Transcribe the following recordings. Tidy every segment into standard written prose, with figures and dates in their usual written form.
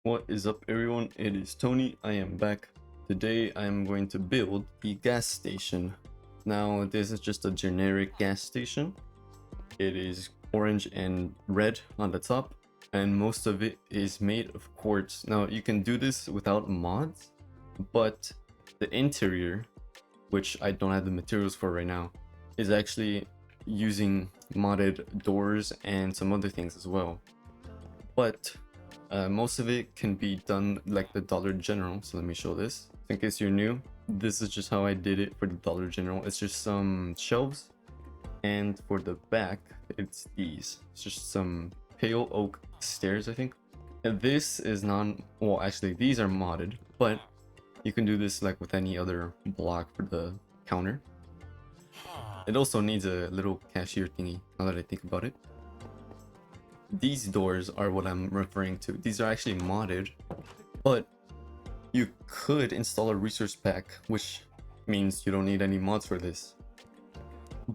What is up everyone, it is Tony. I am back. Today I am going to build the gas station. Now this is just a generic gas station. It is orange and red on the top and most of it is made of quartz. Now you can do this without mods, but the interior, which I don't have the materials for right now, is actually using modded doors and some other things as well. But most of it can be done like the Dollar General. So let me show this in case you're new. This is just how I did it for the Dollar General. It's just some shelves, and for the back it's these. It's just some pale oak stairs, I think. And this is well, actually these are modded, but you can do this like with any other block for the counter. It also needs a little cashier thingy, now that I think about it. These doors are what I'm referring to. These are actually modded, but you could install a resource pack, which means you don't need any mods for this.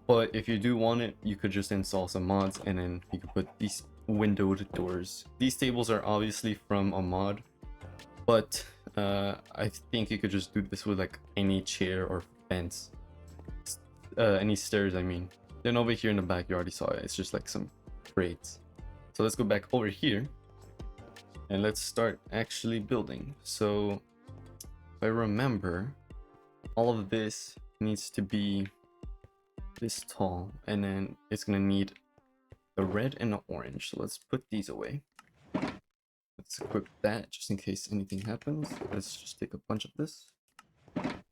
But if you do want it, you could just install some mods and then you could put these windowed doors. These tables are obviously from a mod, but I think you could just do this with like any chair or fence. Any stairs, I mean. Then over here in the back, you already saw it. It's just like some crates. So let's go back over here and let's start actually building. So if I remember, all of this needs to be this tall, and then it's gonna need the red and the orange. So let's put these away. Let's equip that just in case anything happens. Let's just take a bunch of this.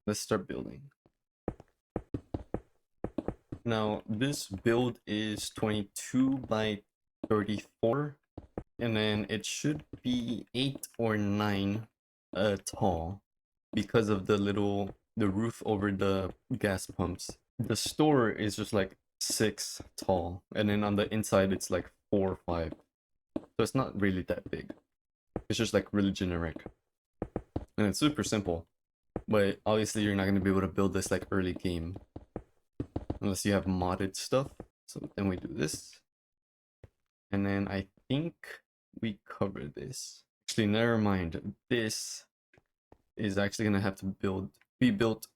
Let's start building. Now this build is 22 by 34, and then it should be 8 or 9 tall because of the roof over the gas pumps. The store is just like 6 tall, and then on the inside it's like 4 or 5, so it's not really that big. It's just like really generic and it's super simple, but obviously you're not going to be able to build this like early game unless you have modded stuff. So then we do this. And then I think we cover this. Actually, never mind. This is actually gonna have to be built.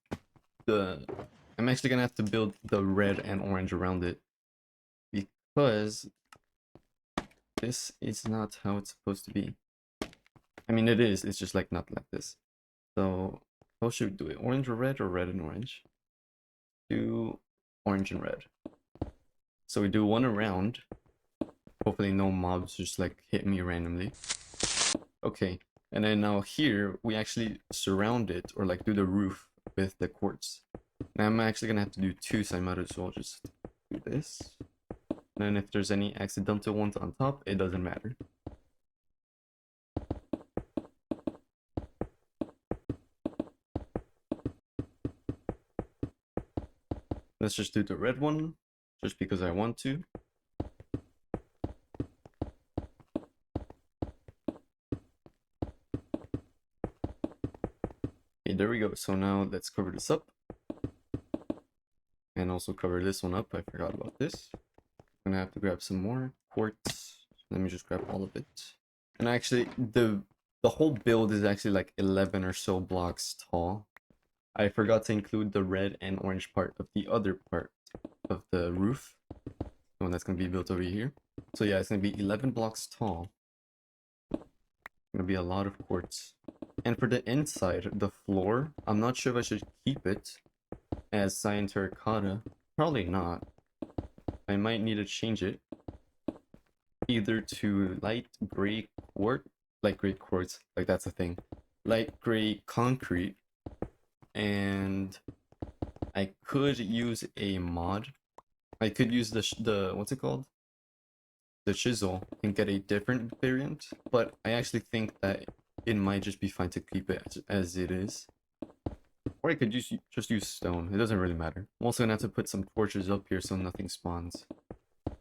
I'm actually gonna have to build the red and orange around it, because this is not how it's supposed to be. I mean, it is. It's just like not like this. So how should we do it? Orange or red and orange? Do orange and red. So we do one around. Hopefully no mobs just like hit me randomly. Okay, and then now here we actually surround it, or like do the roof with the quartz. Now I'm actually gonna have to do 2, so I might as well just do this. And then if there's any accidental ones on top, it doesn't matter. Let's just do the red one, just because I want to. Okay, there we go. So now let's cover this up. And also cover this one up. I forgot about this. I'm gonna have to grab some more quartz. Let me just grab all of it. And actually, the whole build is actually like 11 or so blocks tall. I forgot to include the red and orange part of the other part of the roof. The one that's gonna be built over here. So yeah, it's gonna be 11 blocks tall. Gonna be a lot of quartz. And for the inside, the floor, I'm not sure if I should keep it as cyan terracotta. Probably not. I might need to change it either to light gray quartz, like that's a thing. Light gray concrete, and I could use a mod. I could use the what's it called? The Chisel, and get a different variant, but I actually think that it might just be fine to keep it as it is. Or I could just use stone. It doesn't really matter. I'm also gonna have to put some torches up here so nothing spawns,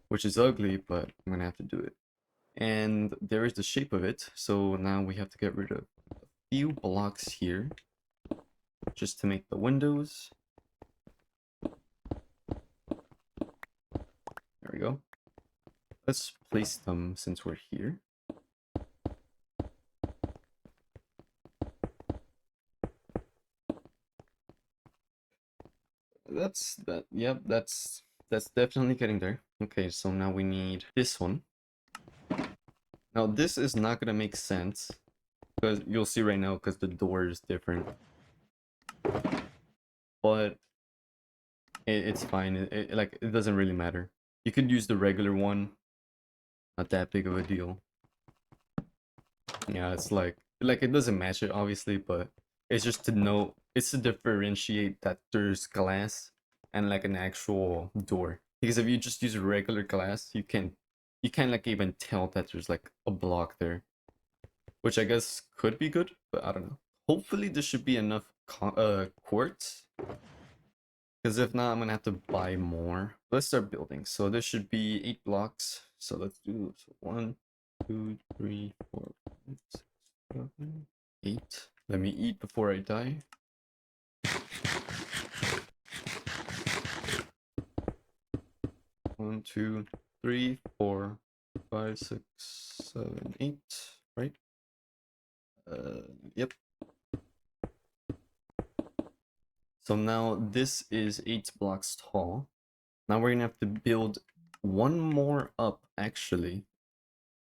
which is ugly, but I'm gonna have to do it. And there is the shape of it. So now we have to get rid of a few blocks here just to make the windows. There we go. Let's place them since we're here. that's that. Yep, that's definitely getting there. Okay, so now we need this one. Now this is not gonna make sense because you'll see right now because the door is different. But it's fine. Like it doesn't really matter. You could use the regular one. Not that big of a deal. Yeah, it's like it doesn't match it obviously, but it's just to know, it's to differentiate that there's glass and like an actual door. Because if you just use regular glass, you can't like even tell that there's like a block there, which I guess could be good, but I don't know. Hopefully this should be enough quartz, because if not, I'm gonna have to buy more. Let's start building. So this should be 8 blocks. So let's do so 1, 2, 3, 4, 5, 6, 7, 8. Let me eat before I die. One, two, three, 4, 5, 6, 7, 8. Right? Yep. So now this is 8 blocks tall. Now we're gonna have to build one more up actually,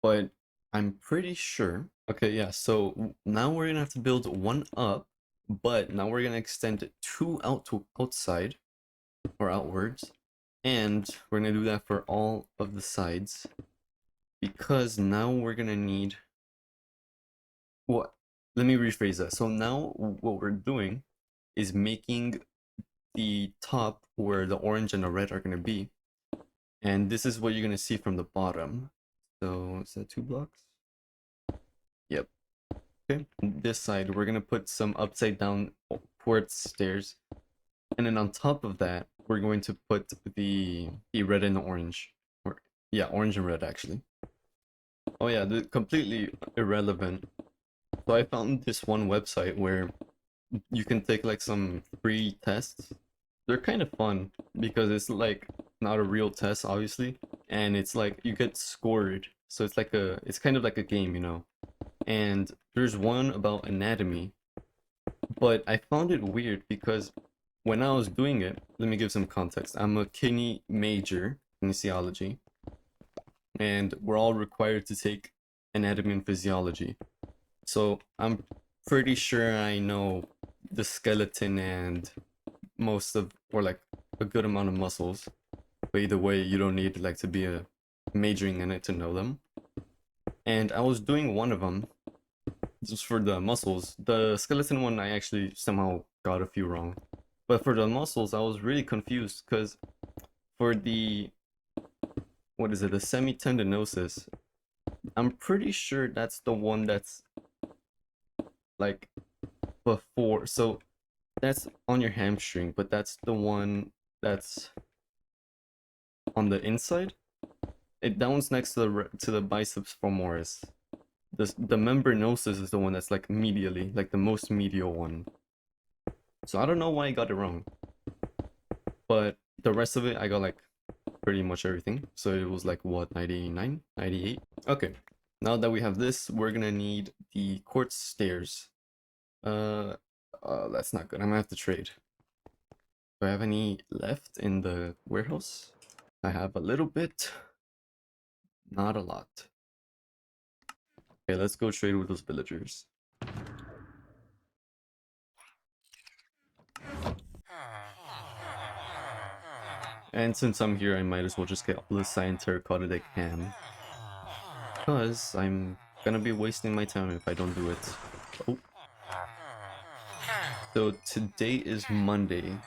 but I'm pretty sure. Okay, yeah, so now we're gonna have to build one up, but now we're gonna extend 2 out to outside or outwards, and we're gonna do that for all of the sides because now we're gonna need what? Let me rephrase that. So now what we're doing is making the top where the orange and the red are gonna be, and this is what you're gonna see from the bottom. So is that 2 blocks? Yep. Okay. This side we're gonna put some upside down quartz stairs, and then on top of that we're going to put the red and the orange, or yeah, orange and red actually. Oh yeah, the completely irrelevant. So I found this one website where you can take like some free tests. They're kind of fun because it's like not a real test obviously, and it's like you get scored, so it's like it's kind of like a game, you know. And there's one about anatomy, but I found it weird because when I was doing it, let me give some context. I'm a kidney major, kinesiology, and we're all required to take anatomy and physiology. So I'm pretty sure I know the skeleton and most of, or like a good amount of muscles. But either way, you don't need like to be a majoring in it to know them. And I was doing one of them just for the muscles. The skeleton one I actually somehow got a few wrong. But for the muscles, I was really confused because for the, what is it, the semitendinosus, I'm pretty sure that's the one that's like before. So that's on your hamstring, but that's the one that's on the inside. That one's next to the biceps femoris. The membranosus is the one that's like medially, like the most medial one. So I don't know why I got it wrong, but the rest of it I got like pretty much everything. So it was like what, 99, 98? Okay, now that we have this, we're gonna need the quartz stairs. That's not good. I'm gonna have to trade. Do I have any left in the warehouse? I have a little bit, not a lot. Okay, let's go trade with those villagers. And since I'm here, I might as well just get all the cyan terracotta that I can, because I'm gonna be wasting my time if I don't do it. Oh. So today is Monday.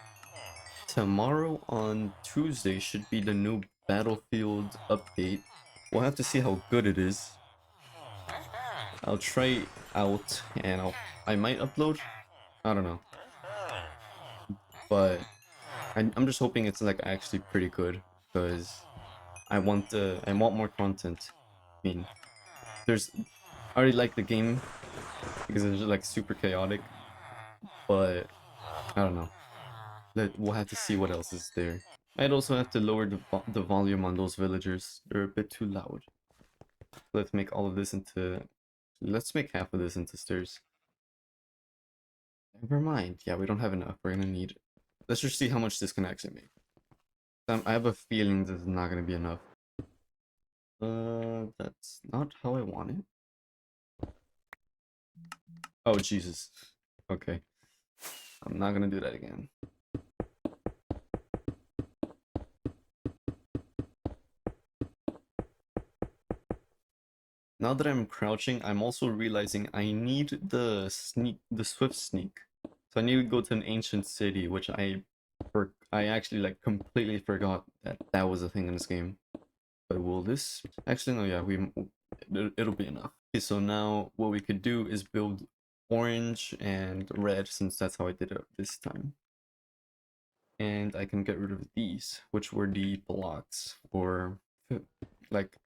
Tomorrow on Tuesday should be the new Battlefield update. We'll have to see how good it is. I'll try it out and I might upload. I don't know. But I'm just hoping it's like actually pretty good, because I want more content. I mean, I already like the game because it's just like super chaotic, but I don't know. We'll have to see what else is there. I'd also have to lower the volume on those villagers. They're a bit too loud. Let's make all of this into... Let's make half of this into stairs. Never mind. Yeah, we don't have enough. We're gonna need Let's just see how much this can actually make. I have a feeling this is not going to be enough. That's not how I want it. Oh, Jesus. Okay. I'm not going to do that again. Now that I'm crouching, I'm also realizing I need the swift sneak. So I need to go to an ancient city, which I actually like completely forgot that that was a thing in this game. But will this actually? No, yeah, it'll be enough. Okay, so now what we could do is build orange and red, since that's how I did it this time. And I can get rid of these, which were the blocks for like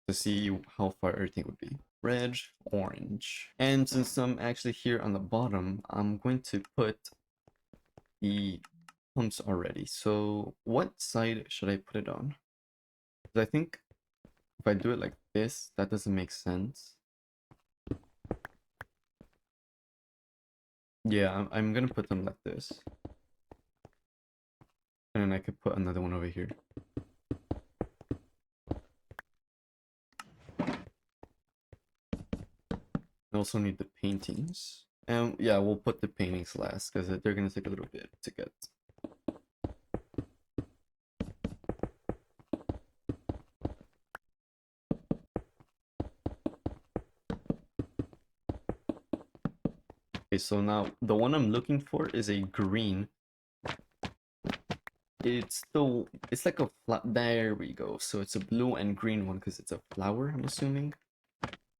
to see how far everything would be. Red, orange. And since I'm actually here on the bottom, I'm going to put the pumps already. So what side should I put it on? Because I think if I do it like this, that doesn't make sense. Yeah, I'm gonna put them like this. And then I could put another one over here. I also need the paintings. And yeah, we'll put the paintings last because they're gonna take a little bit to get. Okay, so now the one I'm looking for is a green. It's like a there we go. So it's a blue and green one because it's a flower, I'm assuming.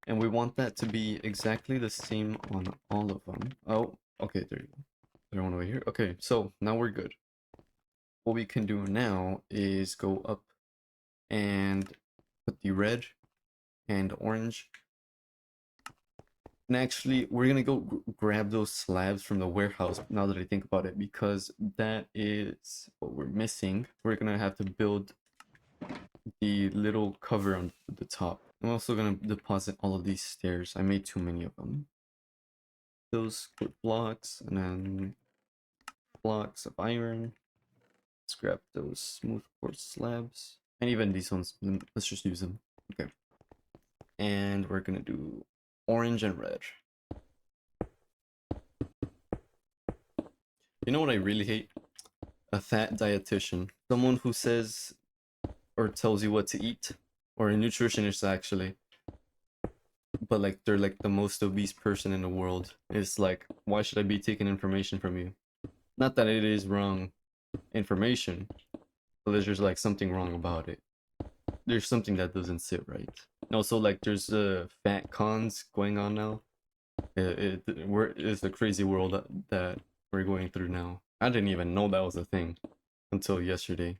And we want that to be exactly the same on all of them. Oh, okay, there you go. There's one over here. Okay, so now we're good. What we can do now is go up and put the red and orange. And actually, we're gonna go grab those slabs from the warehouse now that I think about it, because that is what we're missing. We're gonna have to build the little cover on the top. I'm also gonna deposit all of these stairs. I made too many of them. Those blocks, and then blocks of iron. Let's grab those smooth quartz slabs. And even these ones, let's just use them. Okay. And we're gonna do orange and red. You know what I really hate? A fat dietitian. Someone who says or tells you what to eat. Or a nutritionist, actually. But like, they're like the most obese person in the world. It's like, why should I be taking information from you? Not that it is wrong information, but there's just like something wrong about it. There's something that doesn't sit right. And also, like, there's fat cons going on now. It's the crazy world that we're going through now. I didn't even know that was a thing until yesterday.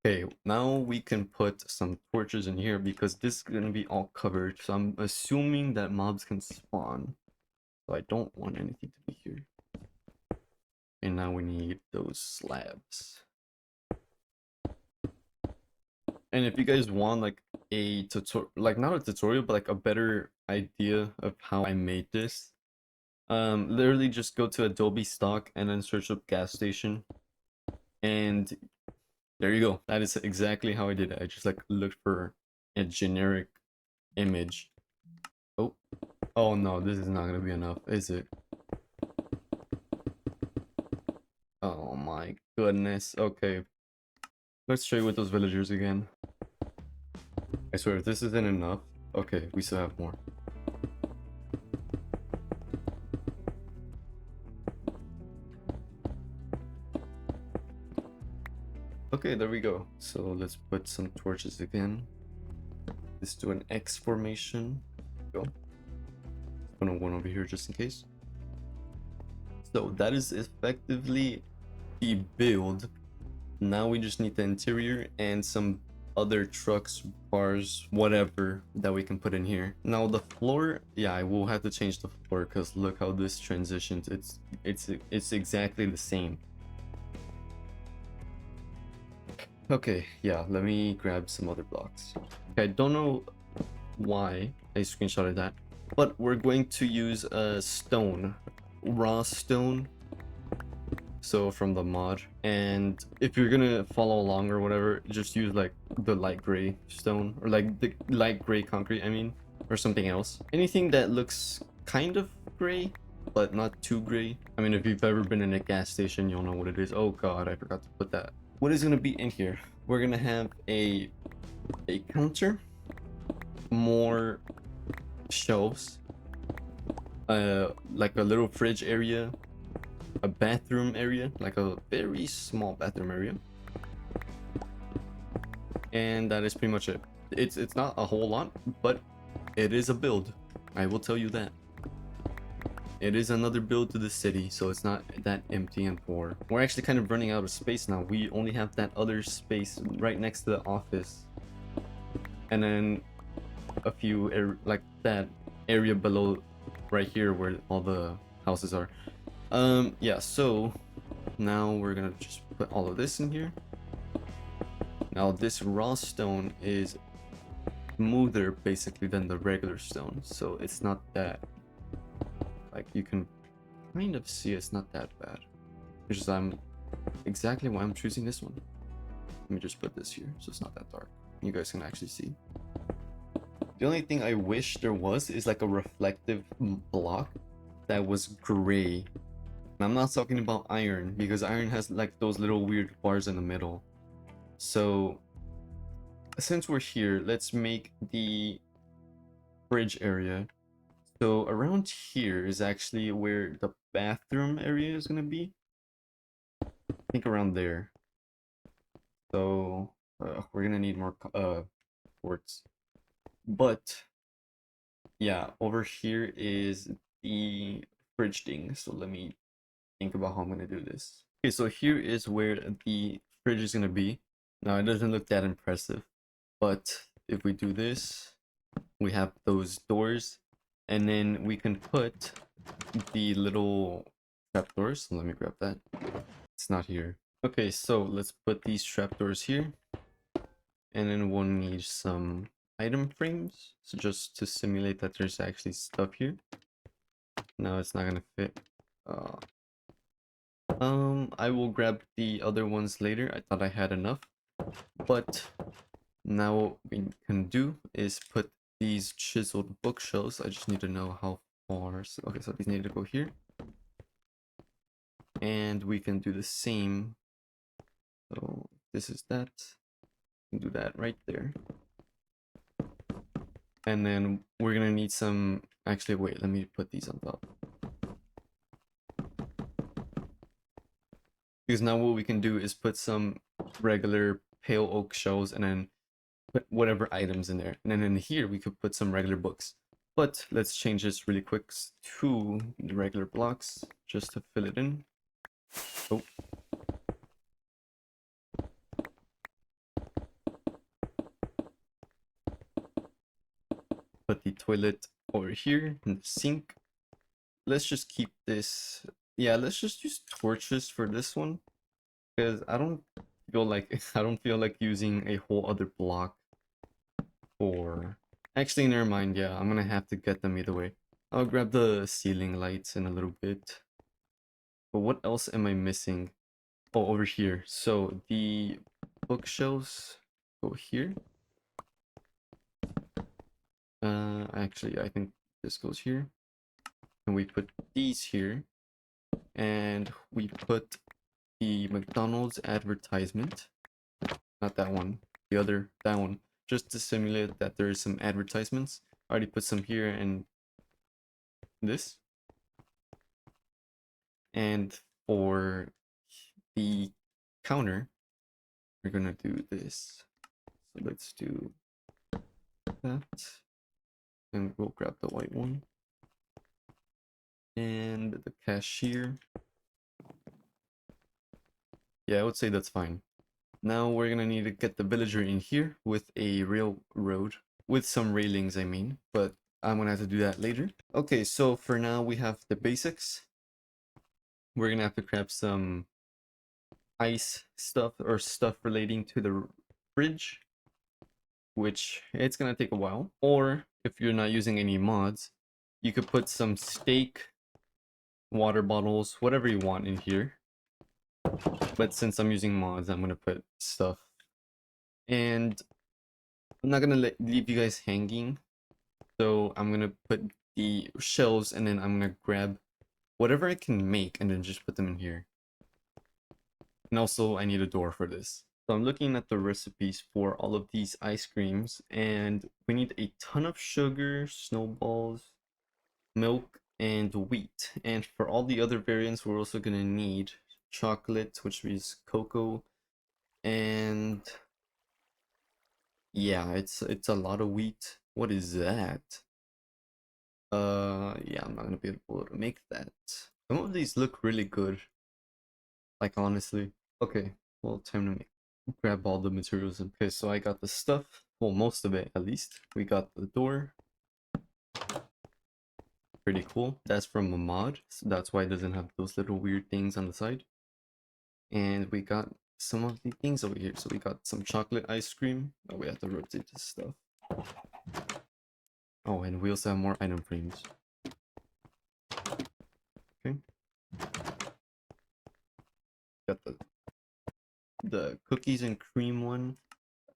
Okay, now we can put some torches in here because this is gonna be all covered. So I'm assuming that mobs can spawn. So I don't want anything to be here. And now we need those slabs. And if you guys want like a tutorial, like not a tutorial, but like a better idea of how I made this, literally just go to Adobe Stock and then search up gas station. And there you go. That is exactly how I did it. I just like looked for a generic image. Oh no, this is not gonna be enough, is it? Oh my goodness. Okay. Let's trade with those villagers again. I swear, if this isn't enough... Okay, we still have more. Okay, there we go. So let's put some torches again. Let's do an X formation. Go. Put one over here just in case. So that is effectively the build. Now we just need the interior and some other trucks, bars, whatever that we can put in here. Now the floor, yeah, I will have to change the floor because look how this transitions. It's exactly the same. Okay, yeah, let me grab some other blocks. Okay, I don't know why I screenshotted that, but we're going to use a stone, raw stone. So from the mod, and if you're gonna follow along or whatever, just use like the light gray stone, or like the light gray concrete, I mean, or something else. Anything that looks kind of gray but not too gray. I mean, if you've ever been in a gas station, you'll know what it is. Oh god, I forgot to put that. What is gonna be in here? We're gonna have a counter, more shelves, like a little fridge area, a bathroom area, like a very small bathroom area, and that is pretty much it. It's not a whole lot, but it is a build, I will tell you that. It is another build to the city, so it's not that empty and poor. We're actually kind of running out of space now. We only have that other space right next to the office, and then a few like that area below right here where all the houses are. Yeah, so now we're gonna just put all of this in here. Now this raw stone is smoother basically than the regular stone, so it's not that, like, you can kind of see it's not that bad, which is exactly why I'm choosing this one. Let me just put this here so it's not that dark, you guys can actually see. The only thing I wish there was is like a reflective block that was gray. And I'm not talking about iron, because iron has like those little weird bars in the middle. So since we're here, let's make the fridge area. So around here is actually where the bathroom area is gonna be. I think around there. So we're gonna need more quartz. But yeah, over here is the fridge thing. So let me think about how I'm gonna do this. Okay, so here is where the fridge is gonna be. Now it doesn't look that impressive, but if we do this, we have those doors, and then we can put the little trapdoors. Let me grab that. It's not here. Okay, so let's put these trapdoors here, and then we'll need some item frames, so just to simulate that there's actually stuff here. No, it's not gonna fit. I will grab the other ones later. I thought I had enough, but now what we can do is put these chiseled bookshelves. I just need to know how far. So, okay, so these need to go here, and we can do the same. So this is that. We can do that right there, and then we're gonna need some. Actually, wait. Let me put these on top. Because now what we can do is put some regular pale oak shelves and then put whatever items in there. And then in here we could put some regular books. But let's change this really quick to the regular blocks just to fill it in. Oh. Put the toilet over here in the sink. Let's just keep this. Yeah, let's just use torches for this one, because I don't feel like using a whole other block for. Actually, never mind. Yeah, I'm gonna have to get them either way. I'll grab the ceiling lights in a little bit. But what else am I missing? Oh, over here. So the bookshelves go here. Actually, I think this goes here. And we put these here. And we put the McDonald's advertisement. Not that one. That one. Just to simulate that there is some advertisements. I already put some here and this. And for the counter, we're gonna do this. So let's do that. And we'll grab the white one. And the cashier. Yeah, I would say that's fine. Now we're gonna need to get the villager in here with a railroad. With some railings, I mean. But I'm gonna have to do that later. Okay, so for now we have the basics. We're gonna have to grab some ice stuff, or stuff relating to the fridge, which it's gonna take a while. Or if you're not using any mods, you could put some steak, water bottles, whatever you want in here. But since I'm using mods, I'm gonna put stuff. And I'm not gonna leave you guys hanging. So I'm gonna put the shelves and then I'm gonna grab whatever I can make and then just put them in here. And also I need a door for this. So I'm looking at the recipes for all of these ice creams and we need a ton of sugar, snowballs, milk, and wheat. And for all the other variants, we're also gonna need chocolate, which is cocoa, and yeah, it's a lot of wheat. What is that? Yeah, I'm not gonna be able to make that. Some of these look really good, like honestly. Okay, well, time to grab all the materials. Okay, so I got the stuff, well, most of it at least. We got the door, pretty cool. That's from a mod, so that's why it doesn't have those little weird things on the side. And we got some of the things over here. So we got some chocolate ice cream. Oh, we have to rotate this stuff. Oh, and we also have more item frames. Okay. Got the cookies and cream one.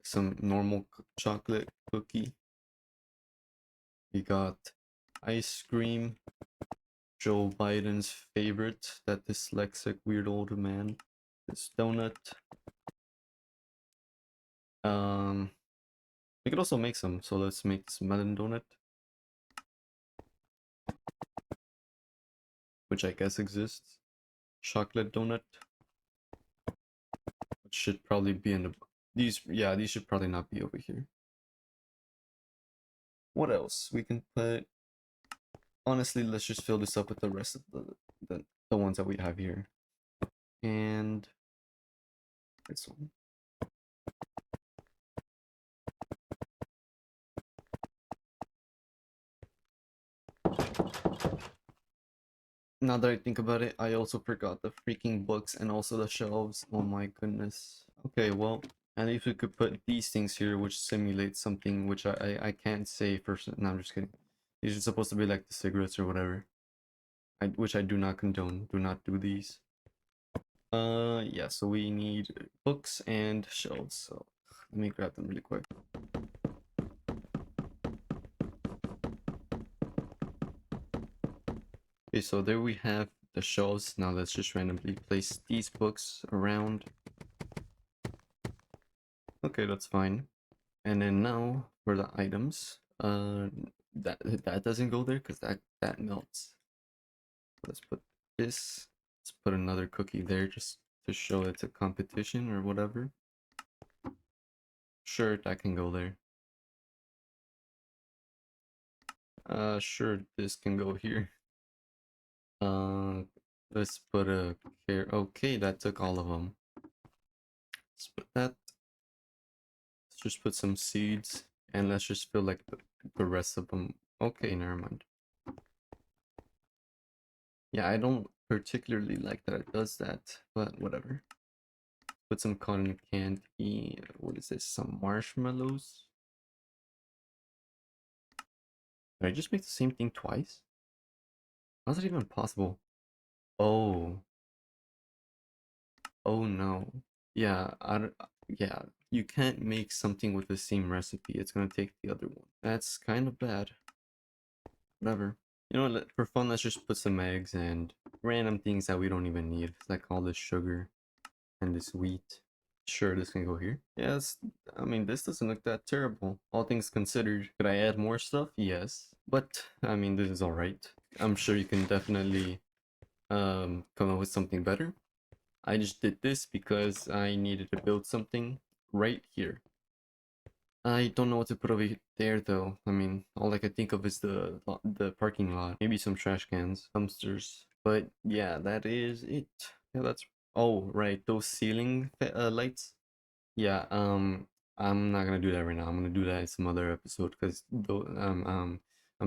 Some normal chocolate cookie. We got ice cream. Joe Biden's favorite, that dyslexic weird old man. This donut. We could also make some, so let's make this melon donut. Which I guess exists. Chocolate donut. Which should probably be in the... These, yeah, these should probably not be over here. What else? We can put... Honestly, let's just fill this up with the rest of the ones that we have here. And... this one. Now that I think about it, I also forgot the freaking books and also the shelves. Oh my goodness. Okay, well, at least we could put these things here, which simulate something which I can't say first. No, I'm just kidding. These are supposed to be like the cigarettes or whatever. Which I do not condone. Do not do these. Yeah, so we need books and shelves. So let me grab them really quick. Okay, so there we have the shelves. Now let's just randomly place these books around. Okay, that's fine. And then now for the items, that doesn't go there because that melts. Let's put this. Let's put another cookie there just to show it's a competition or whatever. Sure, that can go there. Sure, this can go here. Let's put a care. Okay, that took all of them. Let's put that. Let's just put some seeds and let's just fill like the rest of them. Okay, never mind. Yeah, I don't particularly like that it does that, but whatever. Put some cotton candy. What is this? Some marshmallows. Did I just make the same thing twice? How's it even possible? Oh. Oh no. Yeah, yeah, you can't make something with the same recipe. It's gonna take the other one. That's kind of bad. Whatever. You know what, for fun, let's just put some eggs and random things that we don't even need. Like all this sugar and this wheat. Sure, this can go here. Yes, I mean, this doesn't look that terrible. All things considered, could I add more stuff? Yes. But, I mean, this is alright. I'm sure you can definitely come up with something better. I just did this because I needed to build something right here. I don't know what to put over there though. I mean, all I could think of is the parking lot. Maybe some trash cans, dumpsters. But yeah, that is it. Yeah, that's... Oh, right, those ceiling lights. Yeah, I'm not gonna do that right now. I'm gonna do that in some other episode because I'm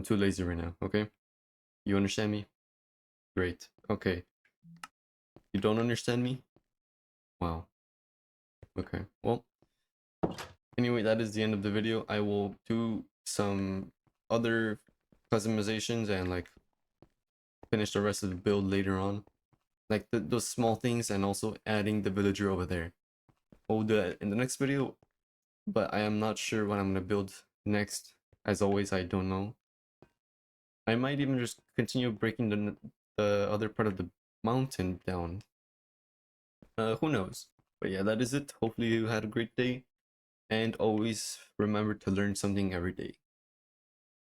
too lazy right now. Okay, you understand me? Great. Okay, you don't understand me? Wow. Okay. Well, anyway, that is the end of the video. I will do some other customizations and like finish the rest of the build later on. like those small things, and also adding the villager over there. I'll do that in the next video, but I am not sure what I'm gonna build next. As always, I don't know. I might even just continue breaking the other part of the mountain down. Who knows? But yeah, that is it. Hopefully you had a great day, and always remember to learn something every day.